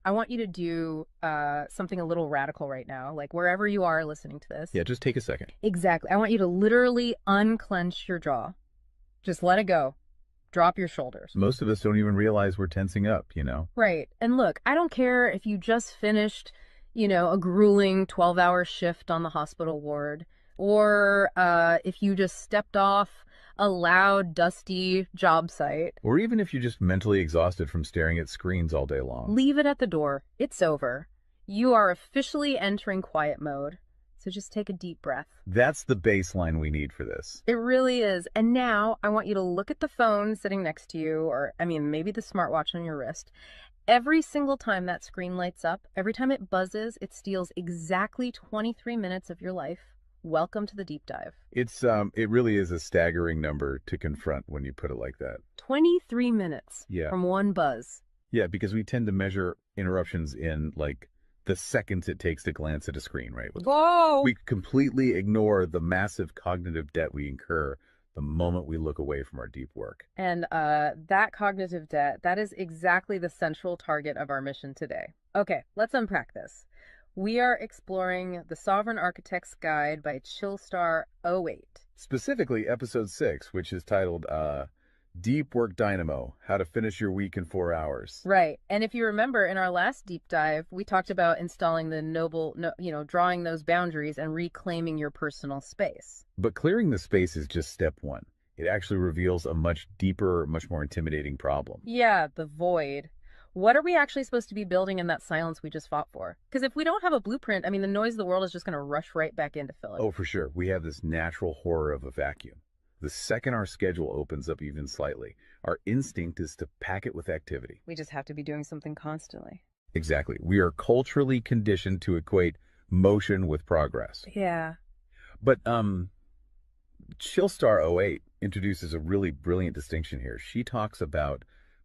I want you to do something a little radical right now, like wherever you are listening to this. Yeah, just take a second. Exactly. I want you to literally unclench your jaw. Just let it go. Drop your shoulders. Most of us don't even realize we're tensing up, Right. And look, I don't care if you just finished, a grueling 12-hour shift on the hospital ward, or if you just stepped off a loud, dusty job site. Or even if you're just mentally exhausted from staring at screens all day long. Leave it at the door. It's over. You are officially entering quiet mode. So just take a deep breath. That's the baseline we need for this. It really is. And now I want you to look at the phone sitting next to you, or maybe the smartwatch on your wrist. Every single time that screen lights up, every time it buzzes, it steals exactly 23 minutes of your life. Welcome to the deep dive. It really is a staggering number to confront when you put it like that. 23 minutes from one buzz. Yeah, because we tend to measure interruptions in the seconds it takes to glance at a screen, right? Whoa! We completely ignore the massive cognitive debt we incur the moment we look away from our deep work. And that cognitive debt, that is exactly the central target of our mission today. Okay, let's unpack this. We are exploring The Sovereign Architect's Guide by Chillstar 08. Specifically, episode 6, which is titled Deep Work Dynamo, How to Finish Your Week in 4 Hours. Right. And if you remember, in our last deep dive, we talked about installing drawing those boundaries and reclaiming your personal space. But clearing the space is just step one. It actually reveals a much deeper, much more intimidating problem. Yeah, the void. What are we actually supposed to be building in that silence we just fought for? Because if we don't have a blueprint, the noise of the world is just going to rush right back in to fill it. Oh, for sure. We have this natural horror of a vacuum. The second our schedule opens up even slightly, our instinct is to pack it with activity. We just have to be doing something constantly. Exactly. We are culturally conditioned to equate motion with progress. Yeah. But Chillstar 08 introduces a really brilliant distinction here. She talks about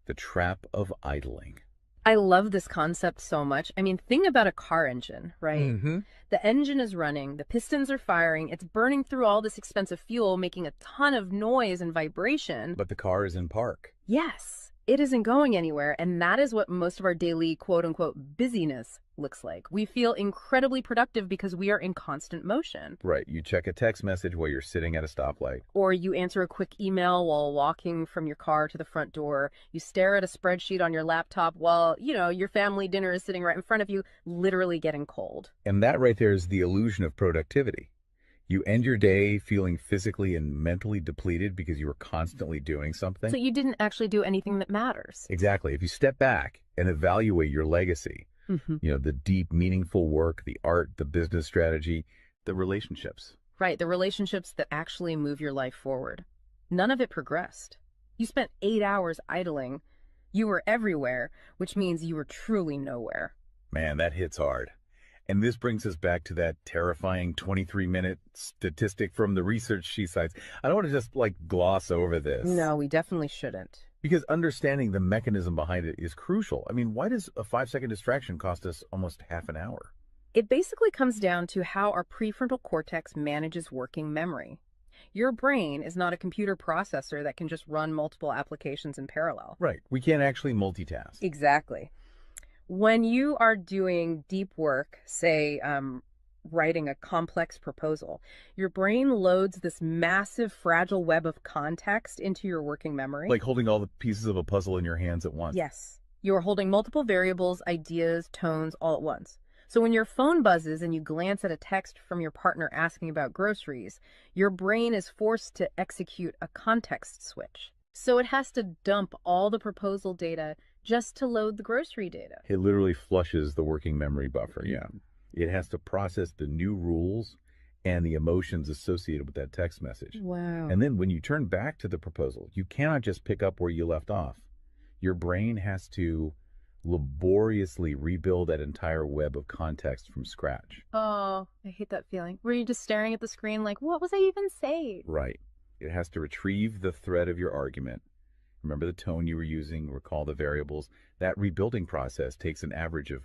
the trap of idling. I love this concept so much. Think about a car engine, right? Mm-hmm. The engine is running, the pistons are firing, it's burning through all this expensive fuel, making a ton of noise and vibration. But the car is in park. Yes, it isn't going anywhere, and that is what most of our daily quote-unquote busyness looks like. We feel incredibly productive because we are in constant motion. Right. You check a text message while you're sitting at a stoplight. Or you answer a quick email while walking from your car to the front door. You stare at a spreadsheet on your laptop while, your family dinner is sitting right in front of you, literally getting cold. And that right there is the illusion of productivity. You end your day feeling physically and mentally depleted because you were constantly doing something. So you didn't actually do anything that matters. Exactly. If you step back and evaluate your legacy, the deep, meaningful work, the art, the business strategy, the relationships. Right, the relationships that actually move your life forward. None of it progressed. You spent 8 hours idling. You were everywhere, which means you were truly nowhere. Man, that hits hard. And this brings us back to that terrifying 23-minute statistic from the research she cites. I don't want to just gloss over this. No, we definitely shouldn't. Because understanding the mechanism behind it is crucial. Why does a 5-second distraction cost us almost half an hour? It basically comes down to how our prefrontal cortex manages working memory. Your brain is not a computer processor that can just run multiple applications in parallel. Right. We can't actually multitask. Exactly. When you are doing deep work, say writing a complex proposal, your brain loads this massive fragile web of context into your working memory. Like holding all the pieces of a puzzle in your hands at once. Yes. You are holding multiple variables, ideas, tones all at once. So when your phone buzzes and you glance at a text from your partner asking about groceries, your brain is forced to execute a context switch. So it has to dump all the proposal data just to load the grocery data. It literally flushes the working memory buffer, yeah. It has to process the new rules and the emotions associated with that text message. Wow. And then when you turn back to the proposal, you cannot just pick up where you left off. Your brain has to laboriously rebuild that entire web of context from scratch. Oh, I hate that feeling. Were you just staring at the screen like, what was I even saying? Right. It has to retrieve the thread of your argument. Remember the tone you were using, recall the variables. That rebuilding process takes an average of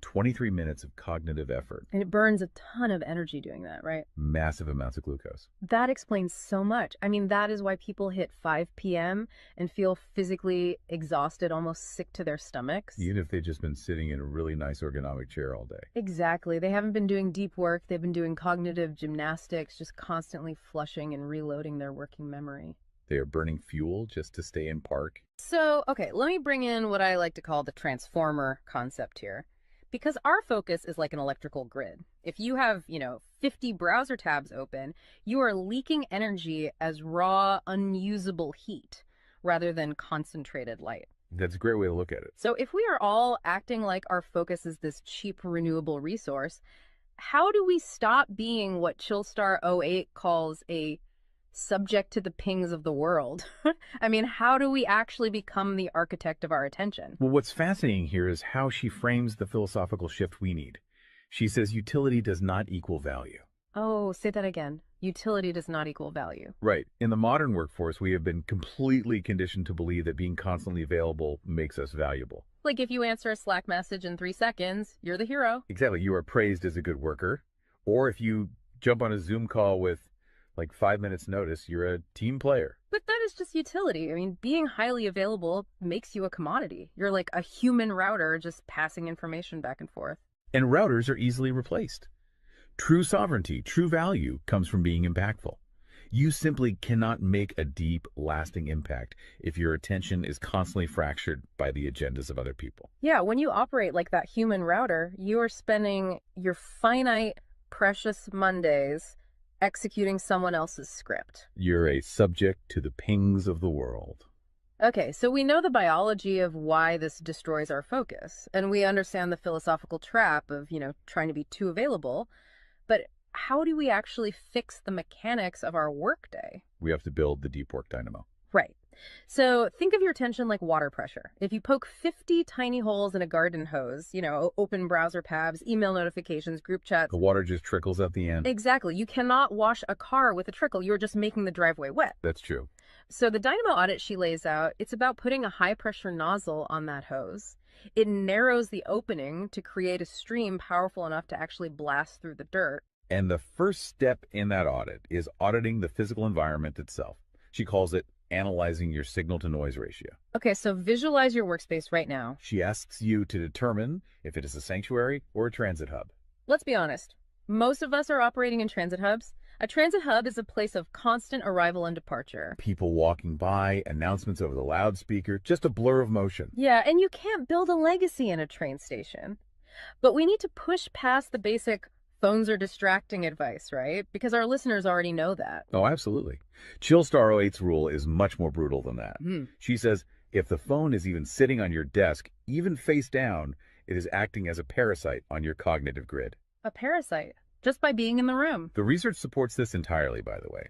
23 minutes of cognitive effort, And it burns a ton of energy doing that, right? massive amounts of glucose. That explains so much. I mean, that is why people hit 5 p.m. and feel physically exhausted, almost sick to their stomachs. Even if they've just been sitting in a really nice ergonomic chair all day. Exactly. They haven't been doing deep work. They've been doing cognitive gymnastics, just constantly flushing and reloading their working memory. They are burning fuel just to stay in park. So, okay, let me bring in what I like to call the transformer concept here. Because our focus is like an electrical grid. If you have, 50 browser tabs open, you are leaking energy as raw, unusable heat rather than concentrated light. That's a great way to look at it. So if we are all acting like our focus is this cheap renewable resource, how do we stop being what Chillstar '08 calls a subject to the pings of the world? I mean, how do we actually become the architect of our attention? Well, what's fascinating here is how she frames the philosophical shift we need. She says utility does not equal value. Oh, say that again. Utility does not equal value. Right. In the modern workforce, we have been completely conditioned to believe that being constantly available makes us valuable. Like if you answer a Slack message in 3 seconds, you're the hero. Exactly. You are praised as a good worker. Or if you jump on a Zoom call with like 5 minutes notice, you're a team player. But that is just utility. I mean, being highly available makes you a commodity. You're like a human router just passing information back and forth. And routers are easily replaced. True sovereignty, true value comes from being impactful. You simply cannot make a deep, lasting impact if your attention is constantly fractured by the agendas of other people. Yeah, when you operate like that human router, you are spending your finite, precious Mondays executing someone else's script. You're a subject to the pings of the world. Okay, so we know the biology of why this destroys our focus, and we understand the philosophical trap of, trying to be too available. But how do we actually fix the mechanics of our workday? We have to build the deep work dynamo. Right. So think of your attention like water pressure. If you poke 50 tiny holes in a garden hose, open browser tabs, email notifications, group chats. The water just trickles at the end. Exactly. You cannot wash a car with a trickle. You're just making the driveway wet. That's true. So the Dynamo Audit she lays out, it's about putting a high pressure nozzle on that hose. It narrows the opening to create a stream powerful enough to actually blast through the dirt. And the first step in that audit is auditing the physical environment itself. She calls it analyzing your signal-to-noise ratio. Okay, so visualize your workspace right now. She asks you to determine if it is a sanctuary or a transit hub. Let's be honest. Most of us are operating in transit hubs. A transit hub is a place of constant arrival and departure. People walking by, announcements over the loudspeaker, just a blur of motion. Yeah, and you can't build a legacy in a train station. But we need to push past the basic phones are distracting advice, right? Because our listeners already know that. Oh, absolutely. Chillstar '08's rule is much more brutal than that. She says if the phone is even sitting on your desk, even face down, it is acting as a parasite on your cognitive grid. A parasite, just by being in the room. The research supports this entirely, by the way.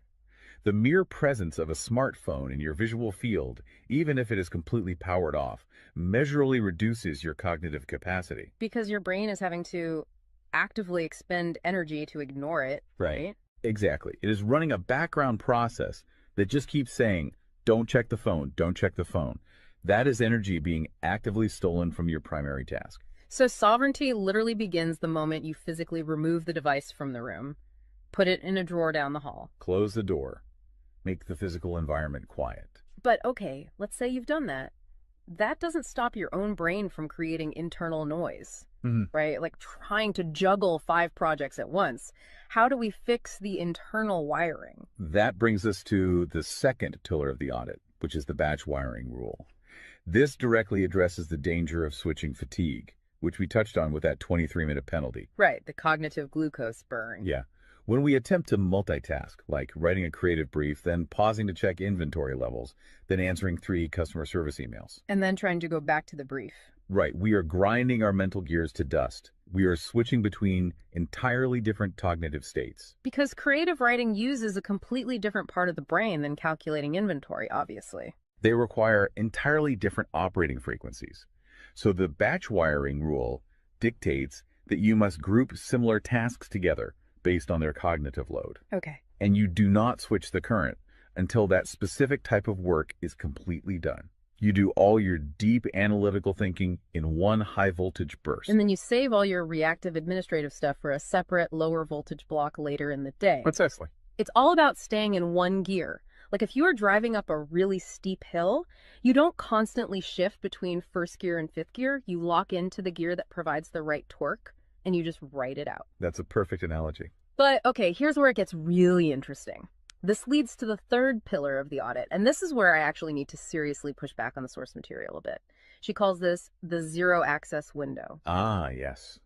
The mere presence of a smartphone in your visual field, even if it is completely powered off, measurably reduces your cognitive capacity. Because your brain is having to actively expend energy to ignore it, right? Exactly. It is running a background process that just keeps saying, don't check the phone, don't check the phone. That is energy being actively stolen from your primary task. So sovereignty literally begins the moment you physically remove the device from the room, put it in a drawer down the hall. Close the door. Make the physical environment quiet. But okay, let's say you've done that. That doesn't stop your own brain from creating internal noise, right? Like trying to juggle 5 projects at once. How do we fix the internal wiring? That brings us to the second pillar of the audit, which is the batch wiring rule. This directly addresses the danger of switching fatigue, which we touched on with that 23-minute penalty. Right, the cognitive glucose burn. Yeah. When we attempt to multitask, like writing a creative brief, then pausing to check inventory levels, then answering 3 customer service emails. And then trying to go back to the brief. Right. We are grinding our mental gears to dust. We are switching between entirely different cognitive states. Because creative writing uses a completely different part of the brain than calculating inventory, obviously. They require entirely different operating frequencies. So the batch wiring rule dictates that you must group similar tasks together based on their cognitive load. Okay. And you do not switch the current until that specific type of work is completely done. You do all your deep analytical thinking in one high-voltage And burst. then you save all your reactive administrative stuff for a separate lower voltage block later in the day. Precisely. It's all about staying in one gear. Like if you are driving up a really steep hill, you don't constantly shift between first gear and fifth gear. You lock into the gear that provides the right torque and you just ride it out. That's a perfect analogy. But okay, here's where it gets really interesting. This leads to the third pillar of the audit, and this is where I actually need to seriously push back on the source material a bit. She calls this the zero access window. Ah, yes.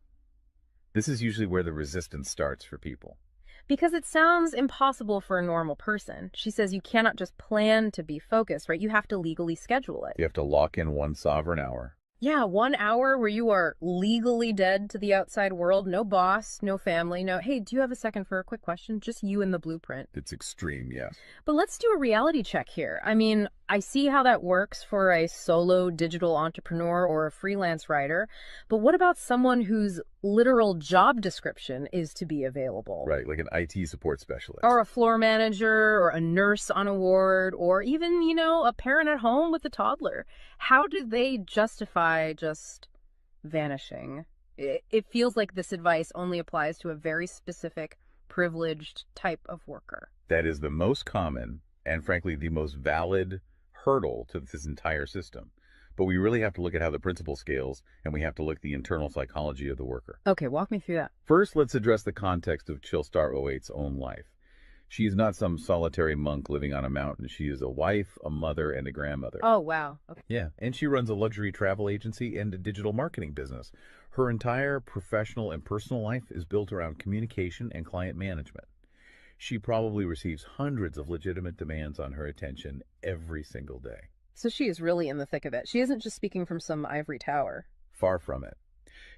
This is usually where the resistance starts for people. Because it sounds impossible for a normal person. She says you cannot just plan to be focused, right? You have to legally schedule it. You have to lock in one sovereign hour. Yeah, 1 hour where you are legally dead to the outside world. No boss, no family, no, hey, do you have a second for a quick question? Just you and the blueprint. It's extreme, yes. But let's do a reality check here. I mean, I see how that works for a solo digital entrepreneur or a freelance writer, but what about someone whose literal job description is to be available? Right, like an IT support specialist. Or a floor manager, or a nurse on a ward, or even, a parent at home with a toddler. How do they justify just vanishing? It feels like this advice only applies to a very specific, privileged type of worker. That is the most common and, frankly, the most valid hurdle to this entire system. But we really have to look at how the principle scales, and we have to look at the internal psychology of the worker. Okay, walk me through that. First, let's address the context of Chillstar '08's own life. She is not some solitary monk living on a mountain. She is a wife, a mother, and a grandmother. Oh, wow. Okay. Yeah, and she runs a luxury travel agency and a digital marketing business. Her entire professional and personal life is built around communication and client management. She probably receives hundreds of legitimate demands on her attention every single day. So she is really in the thick of it. She isn't just speaking from some ivory tower. Far from it.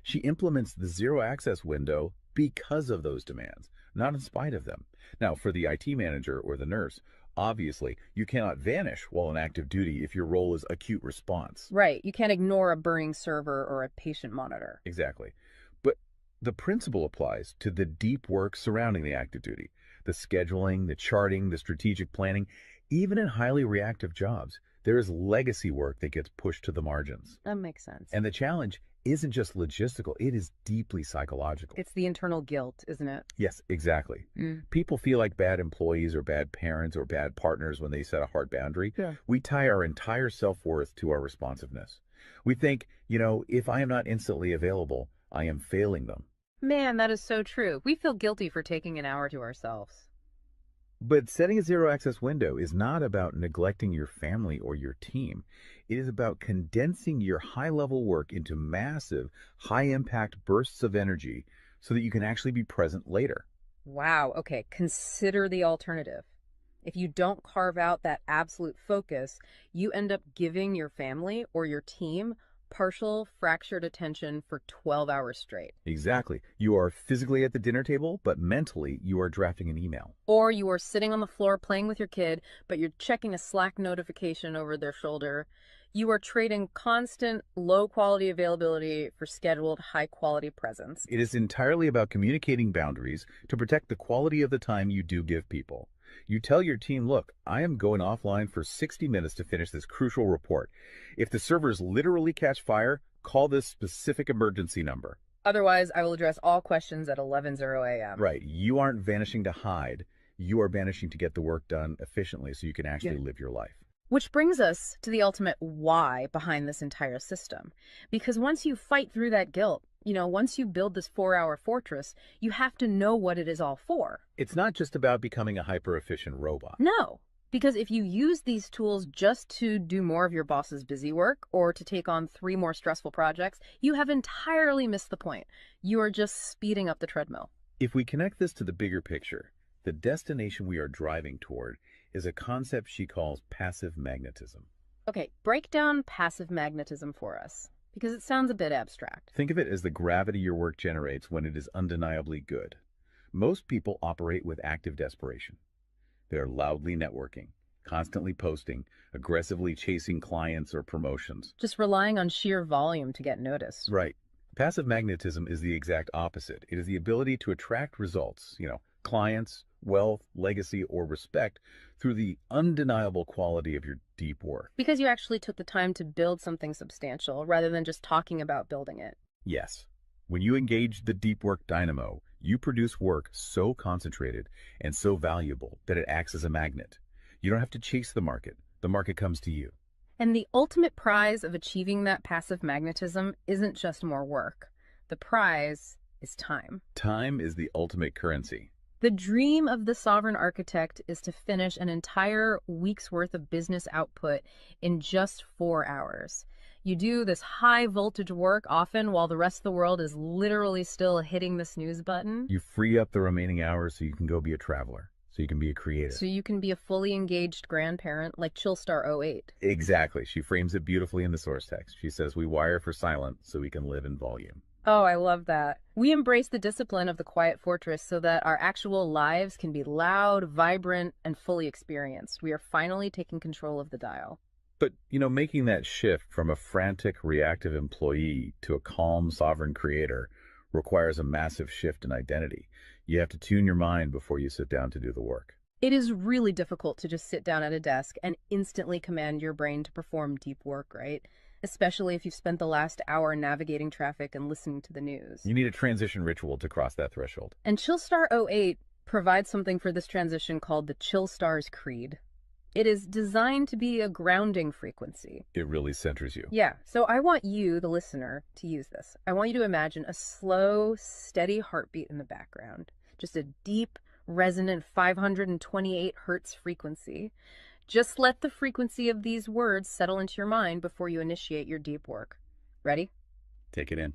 She implements the zero access window because of those demands, not in spite of them. Now, for the IT manager or the nurse, obviously, you cannot vanish while on active duty if your role is acute response. Right. You can't ignore a burning server or a patient monitor. Exactly. But the principle applies to the deep work surrounding the active duty, the scheduling, the charting, the strategic planning. Even in highly reactive jobs, there is legacy work that gets pushed to the margins. That makes sense. And the challenge isn't just logistical, it is deeply psychological. It's the internal guilt, isn't it? Yes, exactly. People feel like bad employees or bad parents or bad partners when they set a hard boundary. Yeah. We tie our entire self-worth to our responsiveness. We think, if I am not instantly available, I am failing them. Man, that is so true. We feel guilty for taking an hour to ourselves. But setting a zero access window is not about neglecting your family or your team. It is about condensing your high level work into massive, high impact bursts of energy so that you can actually be present later. Wow. Okay. Consider the alternative. If you don't carve out that absolute focus, you end up giving your family or your team partial fractured attention for 12 hours straight. Exactly. You are physically at the dinner table, but mentally you are drafting an email. Or you are sitting on the floor playing with your kid, but you're checking a Slack notification over their shoulder. You are trading constant low quality availability for scheduled high quality presence. It is entirely about communicating boundaries to protect the quality of the time you do give people. You tell your team, look, I am going offline for 60 minutes to finish this crucial report. If the servers literally catch fire, call this specific emergency number. Otherwise, I will address all questions at 11:00 a.m. Right. You aren't vanishing to hide. You are vanishing to get the work done efficiently so you can actually live your life. Which brings us to the ultimate why behind this entire system. Because once you fight through that guilt, once you build this 4-hour fortress, you have to know what it is all for. It's not just about becoming a hyper-efficient robot. No, because if you use these tools just to do more of your boss's busy work or to take on 3 more stressful projects, you have entirely missed the point. You are just speeding up the treadmill. If we connect this to the bigger picture, the destination we are driving toward is a concept she calls passive magnetism. Okay, break down passive magnetism for us, because it sounds a bit abstract. Think of it as the gravity your work generates when it is undeniably good. Most people operate with active desperation. They are loudly networking, constantly posting, aggressively chasing clients or promotions. Just relying on sheer volume to get noticed. Right. Passive magnetism is the exact opposite. It is the ability to attract results, clients, wealth, legacy, or respect through the undeniable quality of your deep work. Because you actually took the time to build something substantial rather than just talking about building it. Yes, when you engage the deep work dynamo, you produce work so concentrated and so valuable that it acts as a magnet. You don't have to chase the market comes to you. And the ultimate prize of achieving that passive magnetism isn't just more work. The prize is time. Time is the ultimate currency. The dream of the sovereign architect is to finish an entire week's worth of business output in just 4 hours. You do this high voltage work often while the rest of the world is literally still hitting the snooze button. You free up the remaining hours so you can go be a traveler, so you can be a creative. So you can be a fully engaged grandparent like Chillstar 08. Exactly. She frames it beautifully in the source text. She says, we wire for silent so we can live in volume. Oh, I love that. We embrace the discipline of the quiet fortress so that our actual lives can be loud, vibrant, and fully experienced. We are finally taking control of the dial. But, making that shift from a frantic, reactive employee to a calm, sovereign creator requires a massive shift in identity. You have to tune your mind before you sit down to do the work. It is really difficult to just sit down at a desk and instantly command your brain to perform deep work, right? Especially if you've spent the last hour navigating traffic and listening to the news. You need a transition ritual to cross that threshold. And Chillstar 08 provides something for this transition called the Chillstar's Creed. It is designed to be a grounding frequency. It really centers you. Yeah, so I want you, the listener, to use this. I want you to imagine a slow, steady heartbeat in the background. Just a deep, resonant 528 hertz frequency. Just let the frequency of these words settle into your mind before you initiate your deep work. Ready? Take it in.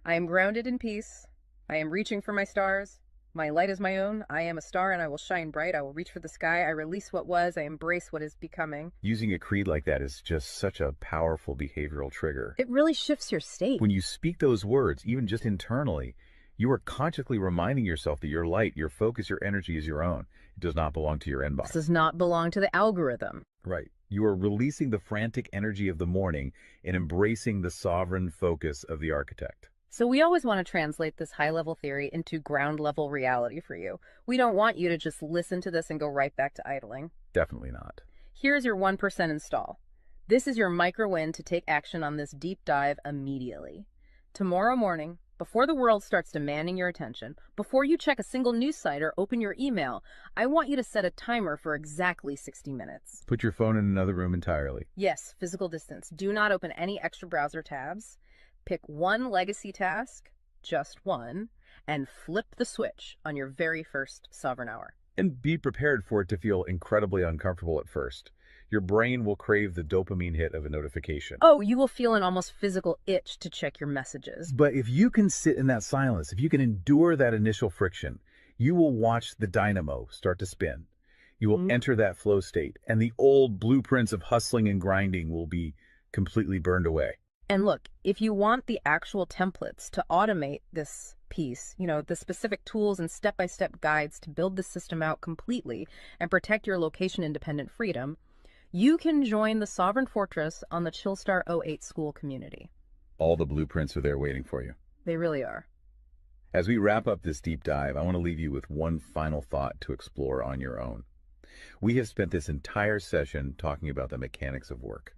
I am grounded in peace. I am reaching for my stars. My light is my own. I am a star and I will shine bright. I will reach for the sky. I release what was. I embrace what is becoming. Using a creed like that is just such a powerful behavioral trigger. It really shifts your state. When you speak those words, even just internally, you are consciously reminding yourself that your light, your focus, your energy is your own. It does not belong to your inbox. This does not belong to the algorithm. Right. You are releasing the frantic energy of the morning and embracing the sovereign focus of the architect. So we always want to translate this high-level theory into ground-level reality for you. We don't want you to just listen to this and go right back to idling. Definitely not. Here's your 1% install. This is your micro-win to take action on this deep dive immediately. Tomorrow morning, before the world starts demanding your attention, before you check a single news site or open your email, I want you to set a timer for exactly 60 minutes. Put your phone in another room entirely. Yes, physical distance. Do not open any extra browser tabs. Pick one legacy task, just one, and flip the switch on your very first sovereign hour. And be prepared for it to feel incredibly uncomfortable at first. Your brain will crave the dopamine hit of a notification. Oh, you will feel an almost physical itch to check your messages. But if you can sit in that silence, if you can endure that initial friction, you will watch the dynamo start to spin. You will enter that flow state, and the old blueprints of hustling and grinding will be completely burned away. And look, if you want the actual templates to automate this piece, the specific tools and step-by-step guides to build the system out completely and protect your location-independent freedom, you can join the Sovereign Fortress on the Chillstar 08 school community. All the blueprints are there waiting for you. They really are. As we wrap up this deep dive, I want to leave you with one final thought to explore on your own. We have spent this entire session talking about the mechanics of work.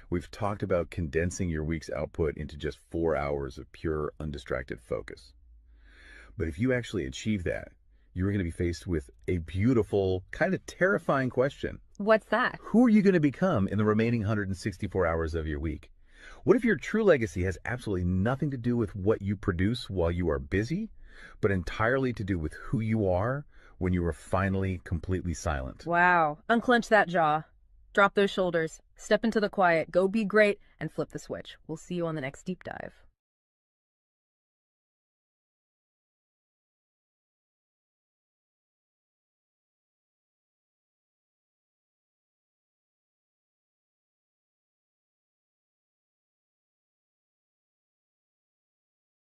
We've talked about condensing your week's output into just 4 hours of pure, undistracted focus. But if you actually achieve that, you're going to be faced with a beautiful, kind of terrifying question. What's that? Who are you going to become in the remaining 164 hours of your week? What if your true legacy has absolutely nothing to do with what you produce while you are busy, but entirely to do with who you are when you are finally completely silent? Wow. Unclench that jaw. Drop those shoulders. Step into the quiet. Go be great and flip the switch. We'll see you on the next deep dive.